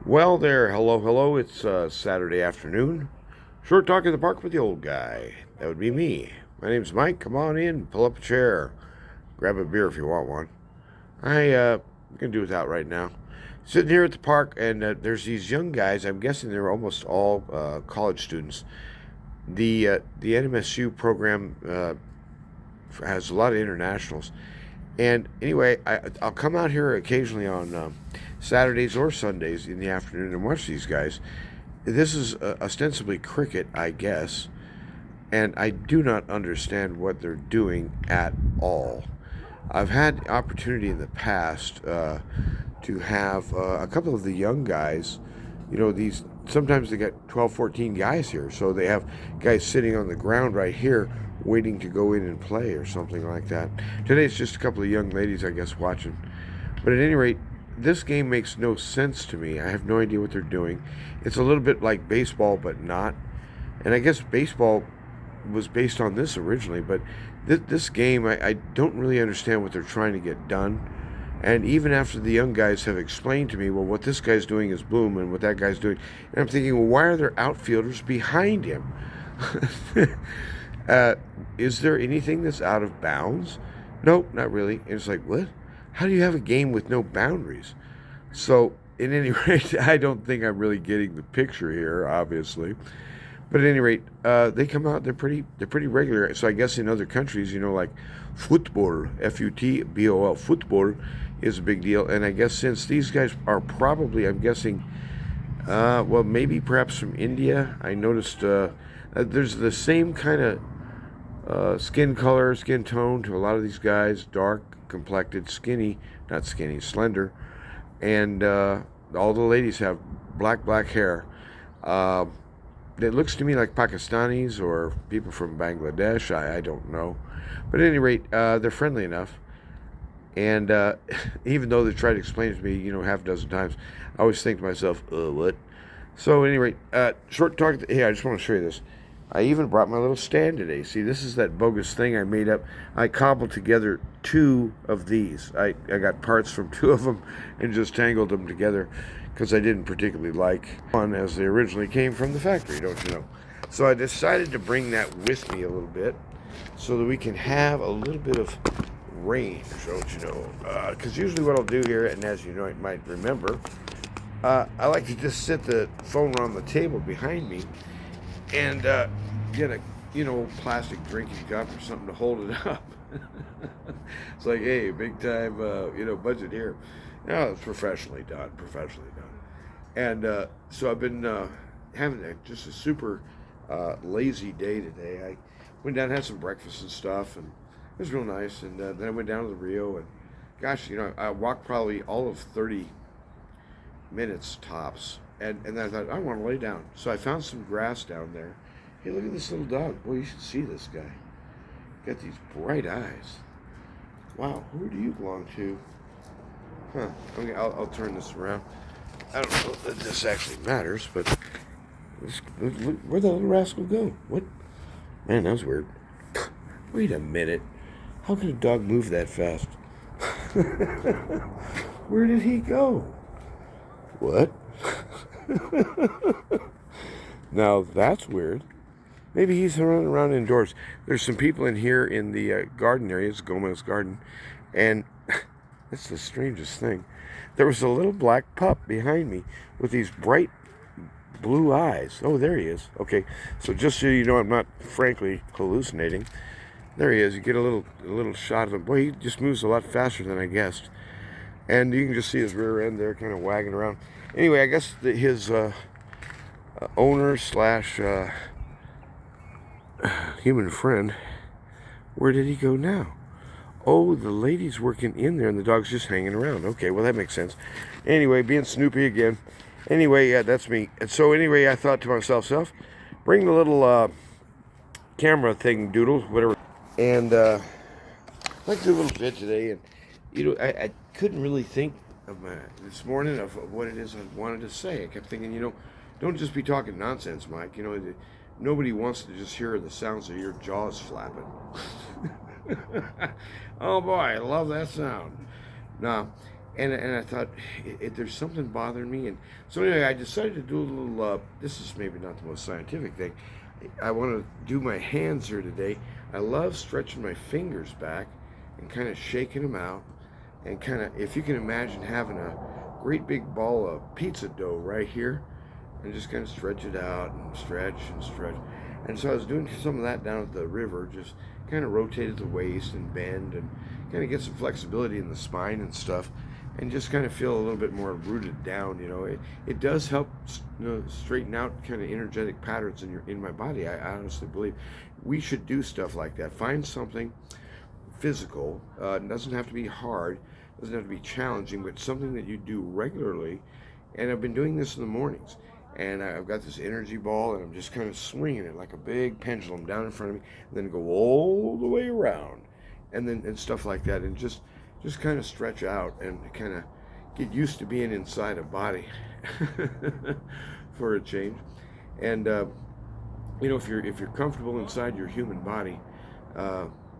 Well, there, hello, hello. It's Saturday afternoon. Short talk in the park with the old guy. That would be me. My name's Mike. Come on in, pull up a chair, grab a beer if you want one. I can do without right now. Sitting here at the park, and there's these young guys. I'm guessing they're almost all college students. The NMSU program has a lot of internationals, and anyway, I'll come out here occasionally on Saturdays or Sundays in the afternoon and watch these guys. This is ostensibly cricket, I guess, and I do not understand what they're doing at all. I've had opportunity in the past to have a couple of the young guys. These sometimes they get 12, 14 guys here, so they have guys sitting on the ground right here waiting to go in and play or something like that. Today it's just a couple of young ladies, I guess, watching. But at any rate, this game makes no sense to me. I have no idea what they're doing. It's a little bit like baseball, but not. And I guess baseball was based on this originally, but this game, I don't really understand what they're trying to get done. And even after the young guys have explained to me, well, what this guy's doing is boom, and what that guy's doing, and I'm thinking, well, why are there outfielders behind him? Is there anything that's out of bounds? Nope, not really. And it's like, what? How do you have a game with no boundaries? So, at any rate, I don't think I'm really getting the picture here, obviously. But at any rate, they come out. They're pretty regular. So I guess in other countries, like football, F-U-T-B-O-L, football is a big deal. And I guess since these guys are probably, I'm guessing, well, maybe perhaps from India. I noticed there's the same kind of skin color, skin tone to a lot of these guys, dark complected, skinny, not skinny, slender, and all the ladies have black hair. Uh, it looks to me like Pakistanis or people from Bangladesh. I don't know, but at any rate, they're friendly enough. And even though they try to explain it to me, half a dozen times, I always think to myself, what? So, at any rate, short talk. Hey, I just want to show you this. I even brought my little stand today. See, this is that bogus thing I made up. I cobbled together two of these. I got parts from two of them and just tangled them together because I didn't particularly like one as they originally came from the factory, don't you know? So I decided to bring that with me a little bit so that we can have a little bit of range, don't you know? Because usually what I'll do here, and as you know, you might remember, I like to just sit the phone on the table behind me and get a plastic drinking cup or something to hold it up. It's like, hey, big time budget here. No, it's professionally done. And so I've been having just a super lazy day today. I went down and had some breakfast and stuff, and it was real nice. And then I went down to the Rio, and gosh, I walked probably all of 30 minutes tops. And then I thought, I want to lay down. So I found some grass down there. Hey, look at this little dog. Boy, you should see this guy. Got these bright eyes. Wow, who do you belong to? Huh. Okay, I'll turn this around. I don't know that this actually matters, but where'd that little rascal go? What? Man, that was weird. Wait a minute. How could a dog move that fast? Where did he go? What? Now that's weird. Maybe he's running around indoors. There's some people in here in the garden area. It's Gomez Garden. And it's the strangest thing. There was a little black pup behind me with these bright blue eyes. Oh, there he is. Okay, so just so you know, I'm not frankly hallucinating. There he is. You get a little shot of him. Boy, he just moves a lot faster than I guessed. And you can just see his rear end there kind of wagging around. Anyway, I guess his owner slash human friend, where did he go now? Oh, the lady's working in there and the dog's just hanging around. Okay, well, that makes sense. Anyway, being Snoopy again. Anyway, yeah, that's me. And so anyway, I thought to myself, bring the little camera thing, doodle, whatever. And I'd like to do a little bit today. And, I couldn't really think of this morning of what it is I wanted to say. I kept thinking, don't just be talking nonsense, Mike. Nobody wants to just hear the sounds of your jaws flapping. Oh boy, I love that sound. No, And I thought, there's something bothering me. And so anyway, I decided to do a little, this is maybe not the most scientific thing. I want to do my hands here today. I love stretching my fingers back and kind of shaking them out. And kind of, if you can imagine having a great big ball of pizza dough right here, and just kind of stretch it out and stretch and stretch. And so I was doing some of that down at the river, just kind of rotated the waist and bend and kind of get some flexibility in the spine and stuff, and just kind of feel a little bit more rooted down. It does help, straighten out kind of energetic patterns in my body. I honestly believe we should do stuff like that. Find something physical. It doesn't have to be hard, doesn't have to be challenging, but something that you do regularly. And I've been doing this in the mornings, and I've got this energy ball, and I'm just kind of swinging it like a big pendulum down in front of me, and then go all the way around, and stuff like that, and just kind of stretch out and kind of get used to being inside a body for a change. And if you're comfortable inside your human body,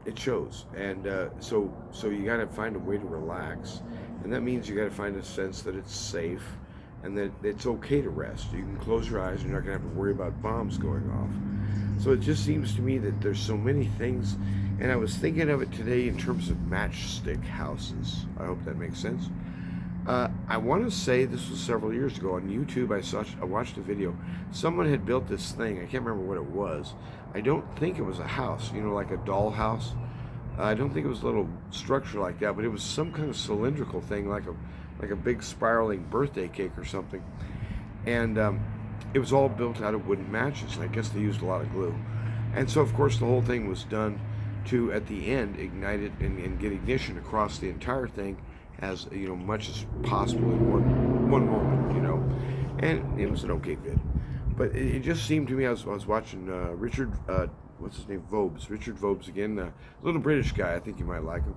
it shows. And so you got to find a way to relax, and that means you got to find a sense that it's safe and that it's okay to rest. You can close your eyes, and you're not going to have to worry about bombs going off. So it just seems to me that there's so many things, and I was thinking of it today in terms of matchstick houses. I hope that makes sense. I want to say this was several years ago on YouTube. I watched a video. Someone had built this thing. I can't remember what it was. I don't think it was a house, like a doll house. I don't think it was a little structure like that, but it was some kind of cylindrical thing, like a big spiraling birthday cake or something. And it was all built out of wooden matches. I guess they used a lot of glue. And so, of course, the whole thing was done to, at the end, ignite it and get ignition across the entire thing as much as possible in one moment. And it was an okay vid. But it just seemed to me, I was watching Richard, what's his name, Richard Vobes again, a little British guy. I think you might like him.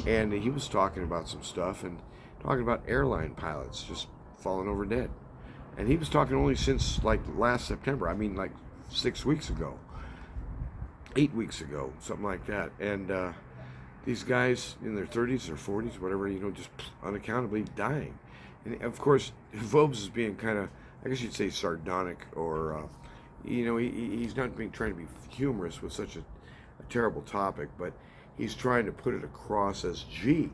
And he was talking about some stuff and talking about airline pilots just falling over dead. And he was talking only since like last September. I mean, like 6 weeks ago, 8 weeks ago, something like that. And these guys in their 30s or 40s, whatever, just unaccountably dying. And of course, Vobes is being kind of, I guess you'd say, sardonic, or he's not trying to be humorous with such a terrible topic, but he's trying to put it across as, gee,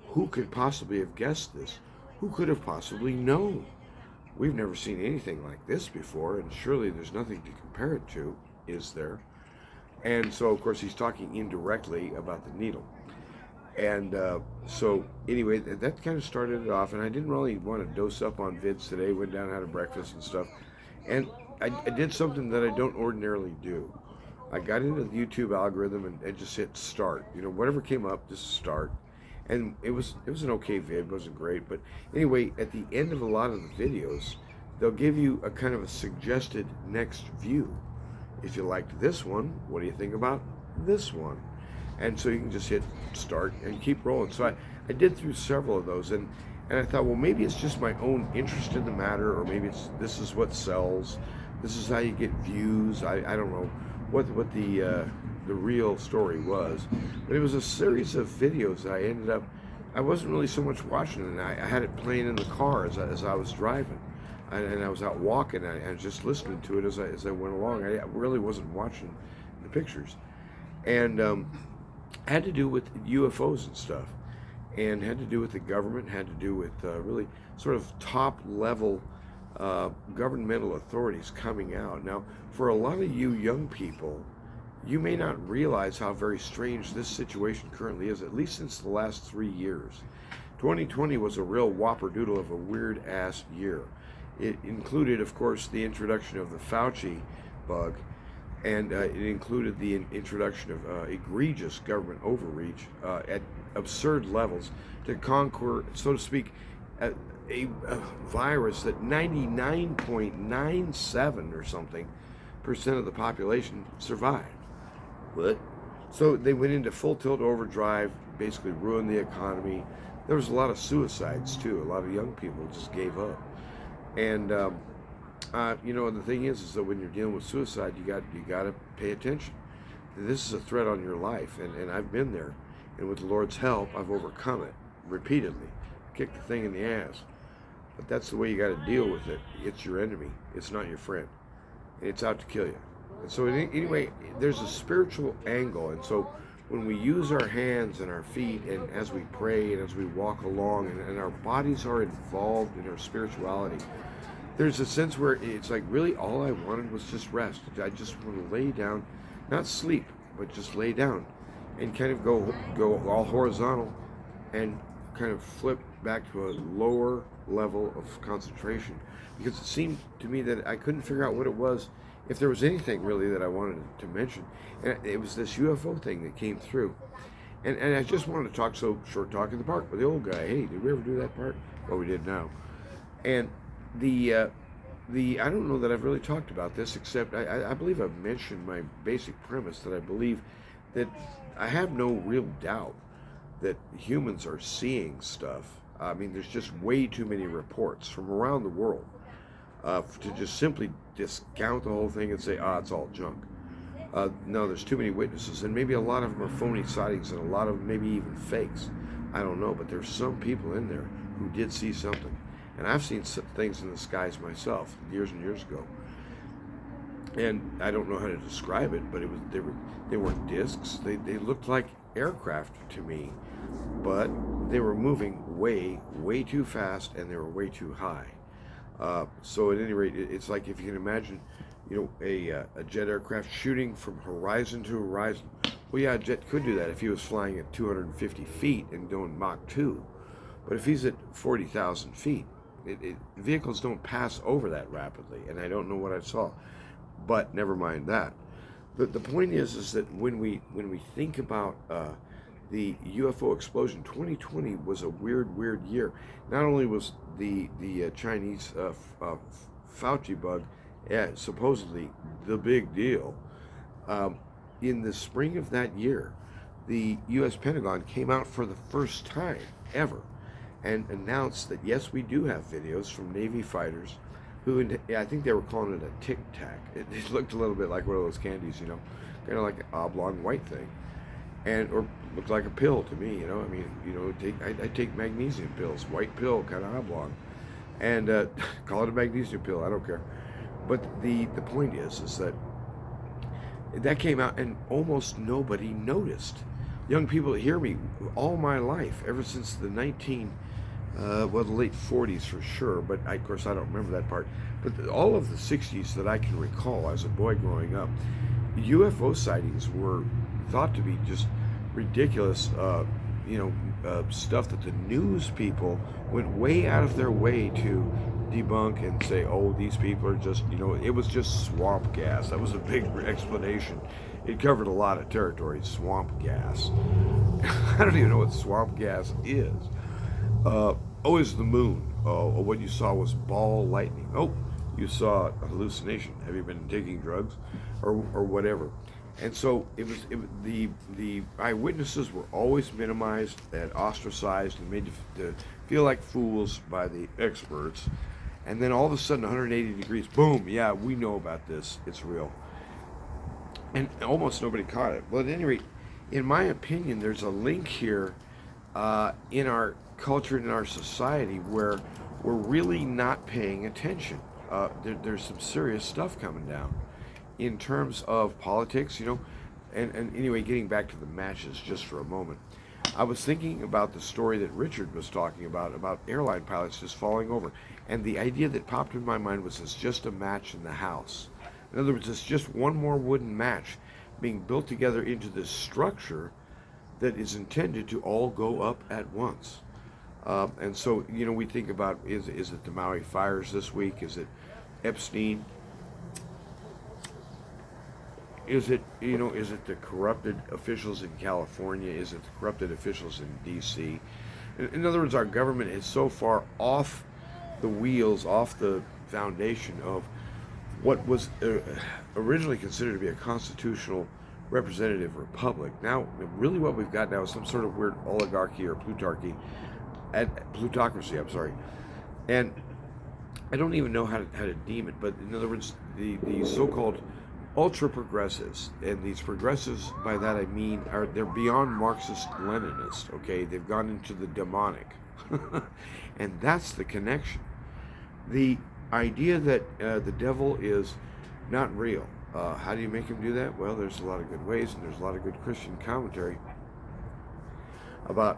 who could possibly have guessed this? Who could have possibly known? We've never seen anything like this before, and surely there's nothing to compare it to, is there? And so, of course, he's talking indirectly about the needle. And so, anyway, that kind of started it off, and I didn't really want to dose up on vids today. Went down, had a breakfast and stuff. And I did something that I don't ordinarily do. I got into the YouTube algorithm and just hit start. Whatever came up, just start. And it was an okay vid, it wasn't great. But anyway, at the end of a lot of the videos, they'll give you a kind of a suggested next view. If you liked this one, what do you think about this one? And so you can just hit start and keep rolling. So I did through several of those, and I thought, well, maybe it's just my own interest in the matter, or maybe this is what sells. This is how you get views. I don't know what the real story was, but it was a series of videos that I wasn't really so much watching it. And I had it playing in the car as I was driving, and I was out walking. I was just listening to it as I went along. I really wasn't watching the pictures, and had to do with UFOs and stuff, and had to do with the government, had to do with really sort of top level governmental authorities coming out. Now, for a lot of you young people, you may not realize how very strange this situation currently is, at least since the last 3 years. 2020 was a real whopper-doodle of a weird-ass year. It included, of course, the introduction of the Fauci bug, and it included the introduction of egregious government overreach at absurd levels to conquer, so to speak, a virus that 99.97 or something % of the population survived. What? So they went into full tilt overdrive, basically ruined the economy. There was a lot of suicides too. A lot of young people just gave up. And the thing is that when you're dealing with suicide, you got to pay attention. This is a threat on your life, and I've been there. And with the Lord's help, I've overcome it repeatedly. kick the thing in the ass. But that's the way you got to deal with it. It's your enemy. It's not your friend. It's out to kill you. And so anyway, there's a spiritual angle. And so when we use our hands and our feet, and as we pray and as we walk along, and our bodies are involved in our spirituality, there's a sense where it's like really all I wanted was just rest. I just want to lay down, not sleep, but just lay down and kind of go all horizontal and kind of flip back to a lower level of concentration, because it seemed to me that I couldn't figure out what it was, if there was anything really that I wanted to mention. And it was this UFO thing that came through. And I just wanted to talk, so short talk in the park with the old guy. Hey, did we ever do that part? Well, we did now. And I don't know that I've really talked about this, except I believe I've mentioned my basic premise that I believe that I have no real doubt that humans are seeing stuff. I mean, there's just way too many reports from around the world to just simply discount the whole thing and say, it's all junk. No, there's too many witnesses, and maybe a lot of them are phony sightings, and a lot of them maybe even fakes. I don't know, but there's some people in there who did see something. And I've seen things in the skies myself years and years ago. And I don't know how to describe it, but they weren't discs. They looked like aircraft to me, but they were moving way too fast, and they were way too high. So at any rate, it's like, if you can imagine, a jet aircraft shooting from horizon to horizon. Well, yeah, a jet could do that if he was flying at 250 feet and going Mach 2. But if he's at 40,000 feet, vehicles don't pass over that rapidly, and I don't know what I saw. But never mind that. The point is that when we think about the UFO explosion, 2020 was a weird year. Not only was the Chinese Fauci bug supposedly the big deal, in the spring of that year, the U.S. Pentagon came out for the first time ever and announced that, yes, we do have videos from Navy fighters who, I think they were calling it a Tic Tac. It looked a little bit like one of those candies, kind of like an oblong white thing, or looked like a pill to me. I mean, I take magnesium pills, white pill, kind of oblong, and call it a magnesium pill. I don't care. But the point is that came out and almost nobody noticed. Young people hear me all my life, ever since the the late 40s for sure, but of course I don't remember that part. But all of the 60s that I can recall as a boy growing up, UFO sightings were thought to be just ridiculous, stuff that the news people went way out of their way to debunk and say, these people are just, it was just swamp gas. That was a big explanation. It covered a lot of territory, swamp gas. I don't even know what swamp gas is. It's the moon. What you saw was ball lightning. You saw a hallucination. Have you been taking drugs or whatever? And so the eyewitnesses were always minimized and ostracized and made to feel like fools by the experts. And then all of a sudden, 180 degrees, boom, yeah, we know about this. It's real. And almost nobody caught it. Well, at any rate, in my opinion, there's a link here in our culture and in our society where we're really not paying attention. There's some serious stuff coming down in terms of politics, and anyway, getting back to the matches just for a moment. I was thinking about the story that Richard was talking about airline pilots just falling over. And the idea that popped in my mind was, it's just a match in the house. In other words, it's just one more wooden match being built together into this structure that is intended to all go up at once. And so, we think about, is it the Maui fires this week? Is it Epstein? Is it the corrupted officials in California? Is it the corrupted officials in D.C.? In other words, our government is so far off the wheels, off the foundation of what was originally considered to be a constitutional representative republic. Now, really what we've got now is some sort of weird oligarchy or plutocracy, And I don't even know how to deem it, but in other words, the so-called ultra progressives, and these progressives, by that I mean, they're beyond Marxist Leninist. Okay, they've gone into the demonic. And that's the connection. The idea that the devil is not real. How do you make him do that? Well, there's a lot of good ways, and there's a lot of good Christian commentary about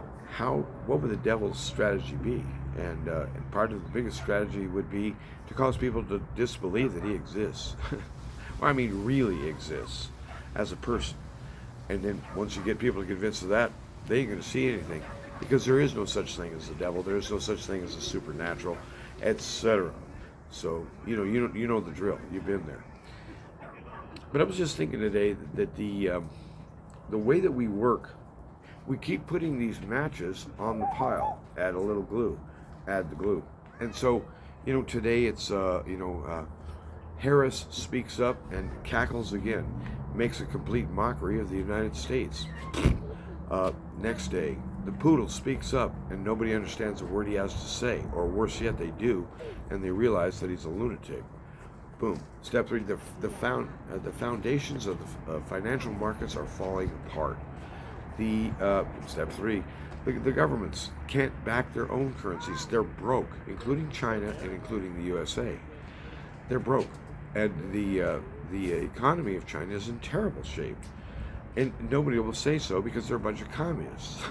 what would the devil's strategy be. And part of the biggest strategy would be to cause people to disbelieve that he exists. Well, I mean, really exists as a person. And then once you get people convinced of that, they ain't going to see anything, because there is no such thing as the devil. There is no such thing as the supernatural, etc. So you know the drill. You've been there. But I was just thinking today that the way that we work, we keep putting these matches on the pile. Add a little glue, add the glue, and so today it's Harris speaks up and cackles again, makes a complete mockery of the United States. Next day, the poodle speaks up and nobody understands a word he has to say, or worse yet, they do, and they realize that he's a lunatic. Boom. Step 3, the foundations of the financial markets are falling apart. Step 3, the governments can't back their own currencies. They're broke, including China and including the USA. They're broke. And the economy of China is in terrible shape. And nobody will say so because they're a bunch of communists.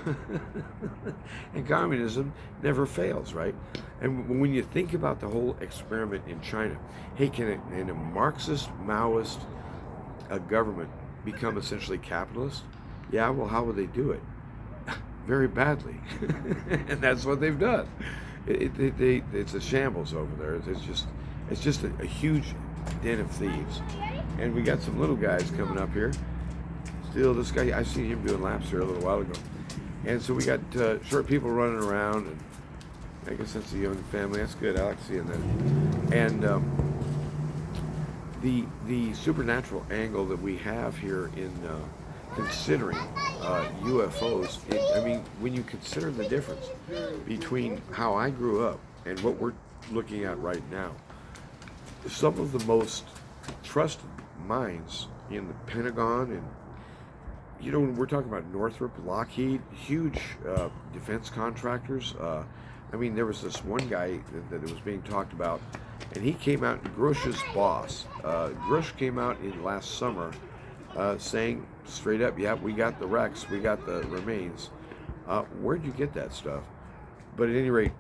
And communism never fails, right? And when you think about the whole experiment in China, hey, can a Marxist, Maoist government become essentially capitalist? Yeah, well, how would they do it? Very badly. And that's what they've done. It's a shambles over there. It's just a huge den of thieves. And we got some little guys coming up here. Still, this guy, I seen him doing laps here a little while ago. And so we got short people running around, and I guess that's a young family. That's good. I like seeing that. And the supernatural angle that we have here in considering UFOs, I mean, when you consider the difference between how I grew up and what we're looking at right now, some of the most trusted minds in the Pentagon, and we're talking about Northrop, Lockheed, huge defense contractors. I mean, there was this one guy that was being talked about, and he came out, Grush's boss. Grush came out in last summer saying straight up, yeah, we got the wrecks, we got the remains. Where'd you get that stuff? But at any rate,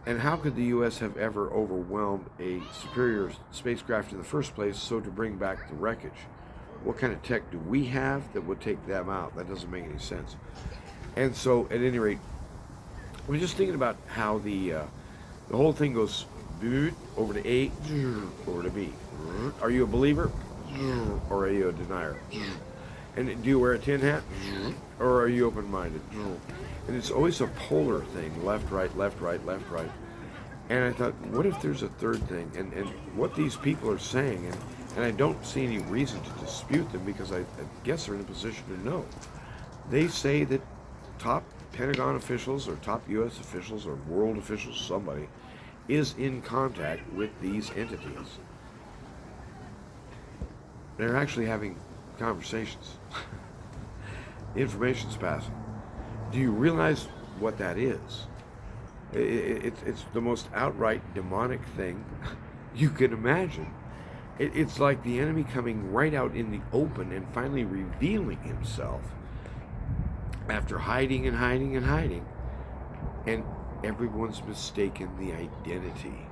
and how could the U.S. have ever overwhelmed a superior spacecraft in the first place so to bring back the wreckage? What kind of tech do we have that would take them out? That doesn't make any sense. And so, at any rate, we're just thinking about how the whole thing goes over to A, over to B. Are you a believer, or are you a denier? And do you wear a tin hat, or are you open-minded? And it's always a polar thing, left, right, left, right, left, right. And I thought, what if there's a third thing? And what these people are saying, and I don't see any reason to dispute them, because I guess they're in a position to know. They say that top Pentagon officials or top U.S. officials or world officials, somebody, is in contact with these entities. They're actually having conversations. Information's passing. Do you realize what that is? It's the most outright demonic thing you can imagine. It's like the enemy coming right out in the open and finally revealing himself after hiding and hiding and hiding. And everyone's mistaken the identity.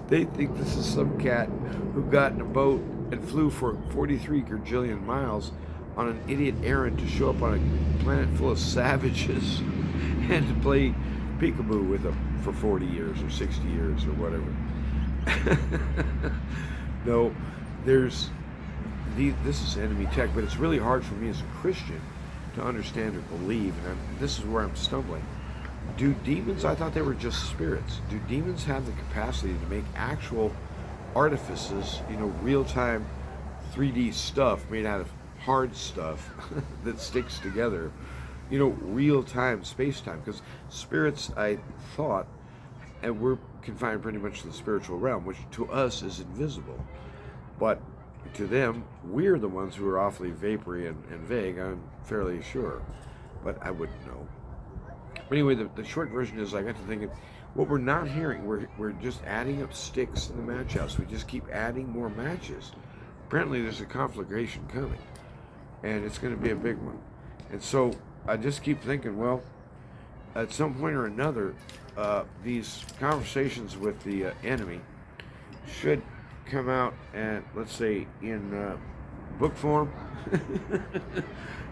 They think this is some cat who got in a boat and flew for 43 gajillion miles on an idiot errand to show up on a planet full of savages and to play peekaboo with them for 40 years or 60 years or whatever. No, this is enemy tech, but it's really hard for me as a Christian to understand or believe, and this is where I'm stumbling. Do demons, I thought they were just spirits, do demons have the capacity to make actual artifices, real-time 3D stuff made out of hard stuff that sticks together, real-time space-time? Because spirits, I thought, and we're confined pretty much to the spiritual realm, which to us is invisible, but to them, we're the ones who are awfully vapory and vague, I'm fairly sure, but I wouldn't know. Anyway, the short version is I got to thinking, what we're not hearing, we're just adding up sticks in the match house. We just keep adding more matches. Apparently, there's a conflagration coming, and it's going to be a big one. And so I just keep thinking, well, at some point or another, these conversations with the enemy should come out, and let's say in book form.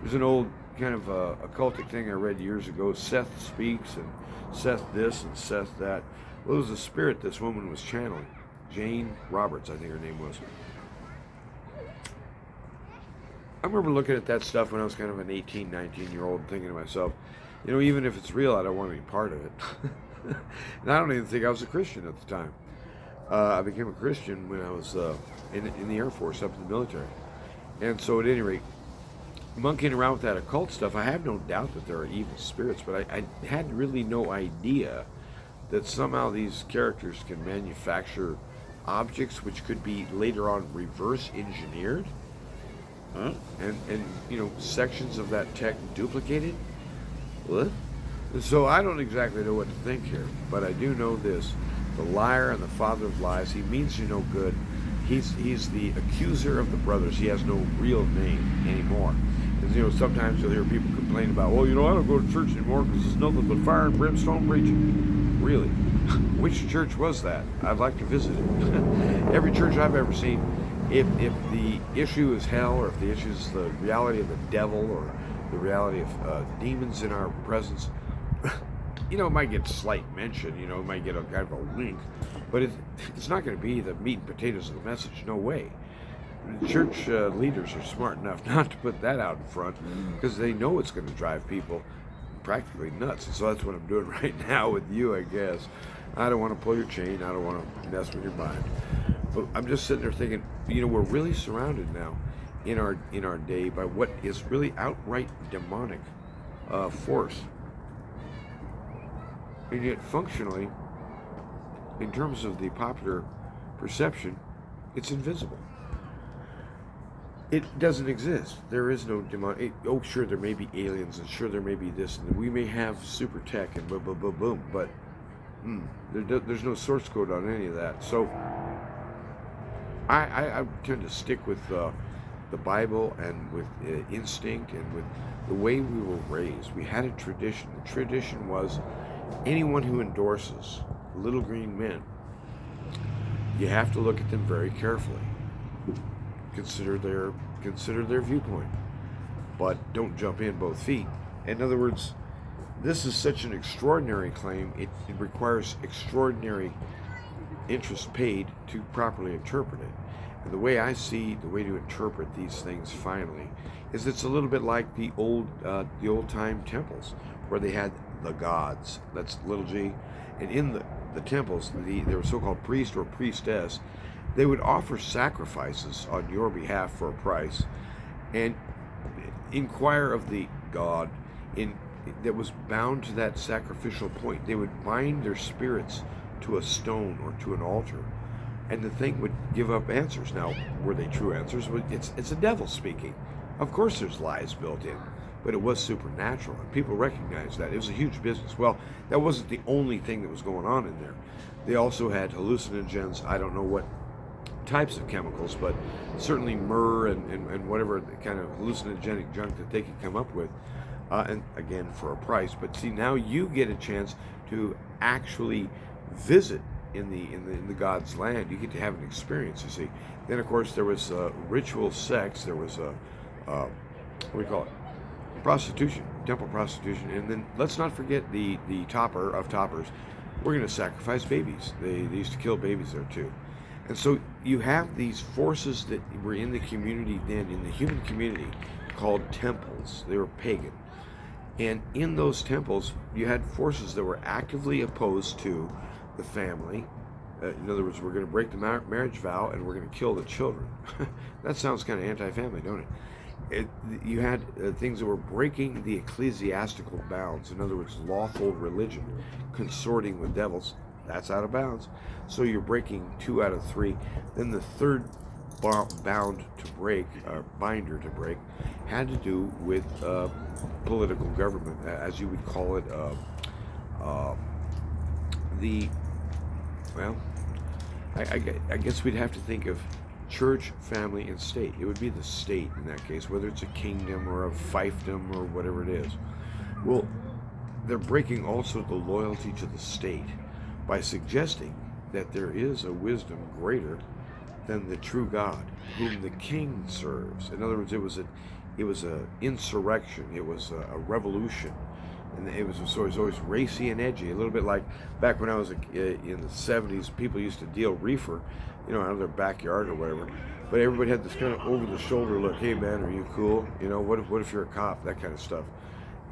There's an old kind of occultic thing I read years ago. Seth speaks, and Seth this, and Seth that. Well, it was the spirit this woman was channeling. Jane Roberts, I think her name was. I remember looking at that stuff when I was kind of an 18, 19-year-old, thinking to myself, even if it's real, I don't want to be part of it. And I don't even think I was a Christian at the time. I became a Christian when I was in the Air Force, up in the military. And so at any rate, monkeying around with that occult stuff, I have no doubt that there are evil spirits, but I had really no idea that somehow these characters can manufacture objects which could be later on reverse engineered. Huh? And sections of that tech duplicated. What? So I don't exactly know what to think here, but I do know this: the liar and the father of lies. He means you no good. He's the accuser of the brothers. He has no real name anymore. And, sometimes you'll hear people complain about, well, I don't go to church anymore because there's nothing but fire and brimstone preaching. Really? Which church was that? I'd like to visit it. Every church I've ever seen, if the issue is hell, or if the issue is the reality of the devil, or the reality of demons in our presence, it might get slight mention, it might get a kind of a wink, but it's not going to be the meat and potatoes of the message. No way. Church leaders are smart enough not to put that out in front, because they know it's going to drive people practically nuts. And so that's what I'm doing right now with you, I guess. I don't want to pull your chain. I don't want to mess with your mind. But I'm just sitting there thinking, we're really surrounded now in our day by what is really outright demonic force. And yet functionally, in terms of the popular perception, it's invisible. It doesn't exist. There is no demon. Sure, there may be aliens, and sure, there may be this, and we may have super tech, and boom, boom, boom, boom, but there's no source code on any of that. So I tend to stick with the Bible, and with instinct, and with the way we were raised. We had a tradition. The tradition was anyone who endorses little green men, you have to look at them very carefully. Consider their viewpoint, but don't jump in both feet. In other words, this is such an extraordinary claim. It requires extraordinary interest paid to properly interpret it. And the way I see the way to interpret these things finally is it's a little bit like the old time temples, where they had the gods. That's little g, and in the temples, they were so-called priest or priestess. They would offer sacrifices on your behalf for a price, and inquire of the god that was bound to that sacrificial point. They would bind their spirits to a stone or to an altar, and the thing would give up answers. Now, were they true answers? It's a devil speaking. Of course there's lies built in, but it was supernatural, and people recognized that. It was a huge business. Well, that wasn't the only thing that was going on in there. They also had hallucinogens. I don't know what types of chemicals, but certainly myrrh and whatever kind of hallucinogenic junk that they could come up with, and again for a price. But see, now you get a chance to actually visit in the God's land. You get to have an experience. You see. Then of course there was ritual sex. There was what do we call it? Prostitution, temple prostitution, and then let's not forget the topper of toppers. We're going to sacrifice babies. They used to kill babies there too. And so you have these forces that were in the community then, in the human community, called temples. They were pagan. And in those temples, you had forces that were actively opposed to the family. In other words, we're going to break the marriage vow, and we're going to kill the children. That sounds kind of anti-family, don't it? You had things that were breaking the ecclesiastical bounds. In other words, lawful religion, consorting with devils. That's out of bounds. So you're breaking 2 out of 3. Then the third bound to break, binder to break, had to do with political government, as you would call it, Uh, the well, I guess we'd have to think of church, family, and state. It would be the state in that case, whether it's a kingdom or a fiefdom or whatever it is. Well, they're breaking also the loyalty to the state by suggesting that there is a wisdom greater than the true God, whom the king serves. In other words, it was a insurrection. It was a revolution, and it was always racy and edgy. A little bit like back when I was in the '70s, people used to deal reefer, out of their backyard or whatever. But everybody had this kind of over-the-shoulder look. Hey, man, are you cool? What if you're a cop? That kind of stuff.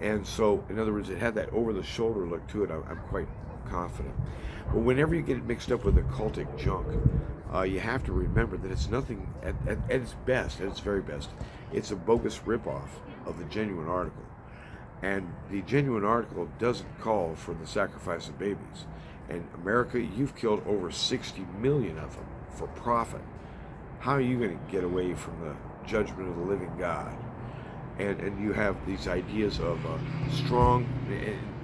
And so, in other words, it had that over-the-shoulder look to it. I'm quite confident. But whenever you get it mixed up with occultic junk, you have to remember that it's nothing, at its best, at its very best, it's a bogus ripoff of the genuine article. And the genuine article doesn't call for the sacrifice of babies. And America, you've killed over 60 million of them for profit. How are you going to get away from the judgment of the living God? And you have these ideas of strong,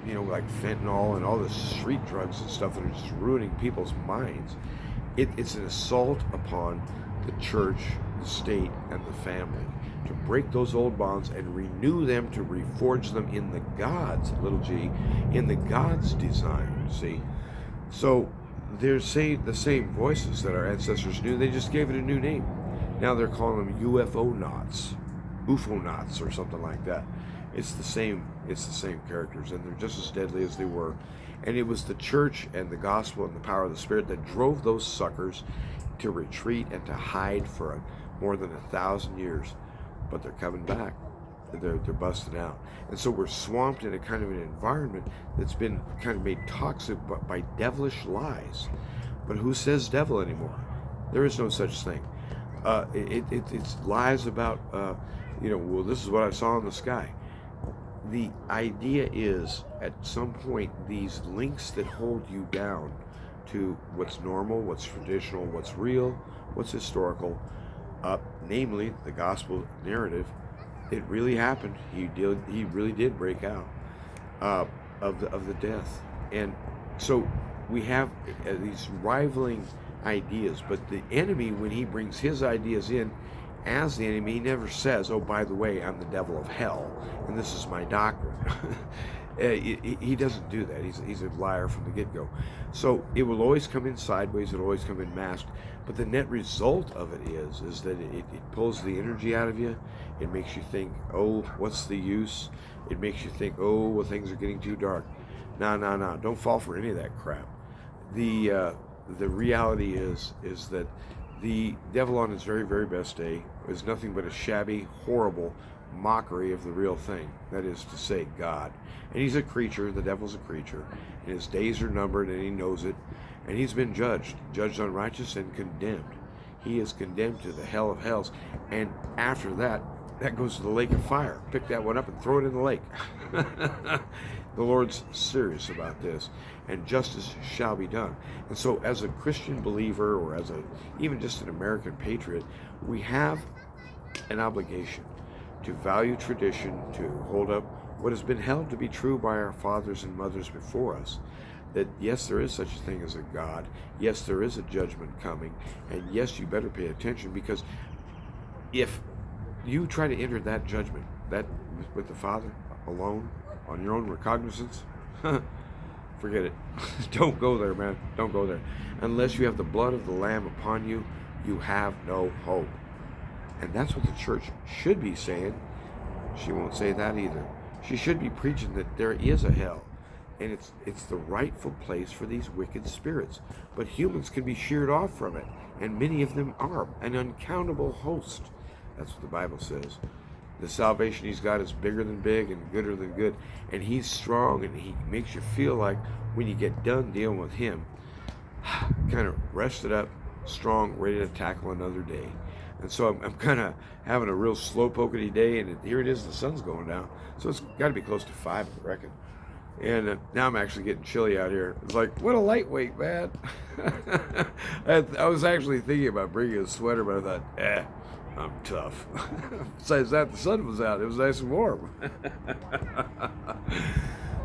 like fentanyl and all the street drugs and stuff that are just ruining people's minds. It's an assault upon the church, the state, and the family to break those old bonds and renew them, to reforge them in the God's, little g, in the God's design, see? So they're saying the same voices that our ancestors knew, they just gave it a new name. Now they're calling them UFO-nauts, UFO-nauts, or something like that. It's the same characters, and they're just as deadly as they were. And it was the church and the gospel and the power of the Spirit that drove those suckers to retreat and to hide for more than 1,000 years. But they're coming back. They're busting out. And so we're swamped in a kind of an environment that's been kind of made toxic by devilish lies. But who says devil anymore? There is no such thing. It's lies about, well, this is what I saw in the sky. The idea is, at some point, these links that hold you down to what's normal, what's traditional, what's real, what's historical, namely the gospel narrative, it really happened. He really did break out of the death. And so we have these rivaling ideas, but the enemy, when he brings his ideas in as the enemy, he never says, oh, by the way, I'm the devil of hell, and this is my doctrine. He doesn't do that. He's a liar from the get-go. So it will always come in sideways. It will always come in masked. But the net result of it is that it pulls the energy out of you. It makes you think, oh, what's the use? It makes you think, oh, well, things are getting too dark. No. Don't fall for any of that crap. The reality is that the devil on his very, very best day is nothing but a shabby, horrible mockery of the real thing. That is to say, God. And he's a creature. The devil's a creature. And his days are numbered, and he knows it. And he's been judged unrighteous and condemned. He is condemned to the hell of hells. And after that goes to the lake of fire. Pick that one up and throw it in the lake. The Lord's serious about this, and justice shall be done. And so as a Christian believer, or as even just an American patriot, we have an obligation to value tradition, to hold up what has been held to be true by our fathers and mothers before us, that yes, there is such a thing as a God, yes, there is a judgment coming, and yes, you better pay attention, because if you try to enter that judgment, that with the Father alone, on your own recognizance, forget it. Don't go there, man. Don't go there. Unless you have the blood of the Lamb upon you, you have no hope. And that's what the church should be saying. She won't say that either. She should be preaching that there is a hell, and it's the rightful place for these wicked spirits. But humans can be sheared off from it, and many of them are, an uncountable host. That's what the Bible says. The salvation he's got is bigger than big and gooder than good. And he's strong, and he makes you feel like when you get done dealing with him, kind of rested up, strong, ready to tackle another day. And so I'm kind of having a real slow-pokety day, and here it is, the sun's going down. So it's got to be close to 5, I reckon. And now I'm actually getting chilly out here. It's like, what a lightweight, man. I was actually thinking about bringing a sweater, but I thought, I'm tough. Besides that, the sun was out. It was nice and warm.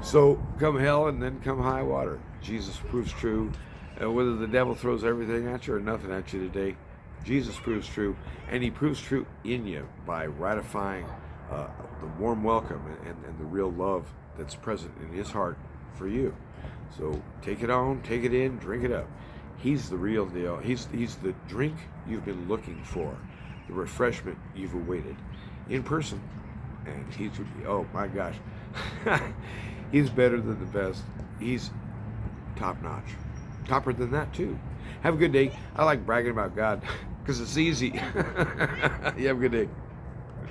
So come hell and then come high water, Jesus proves true. Whether the devil throws everything at you or nothing at you today, Jesus proves true, and he proves true in you by ratifying the warm welcome and the real love that's present in his heart for you. So take it on, take it in, drink it up. He's the real deal. He's the drink you've been looking for, the refreshment you've awaited in person. And he's, oh my gosh, he's better than the best. He's top notch. Topper than that too. Have a good day. I like bragging about God because it's easy. You have a good day.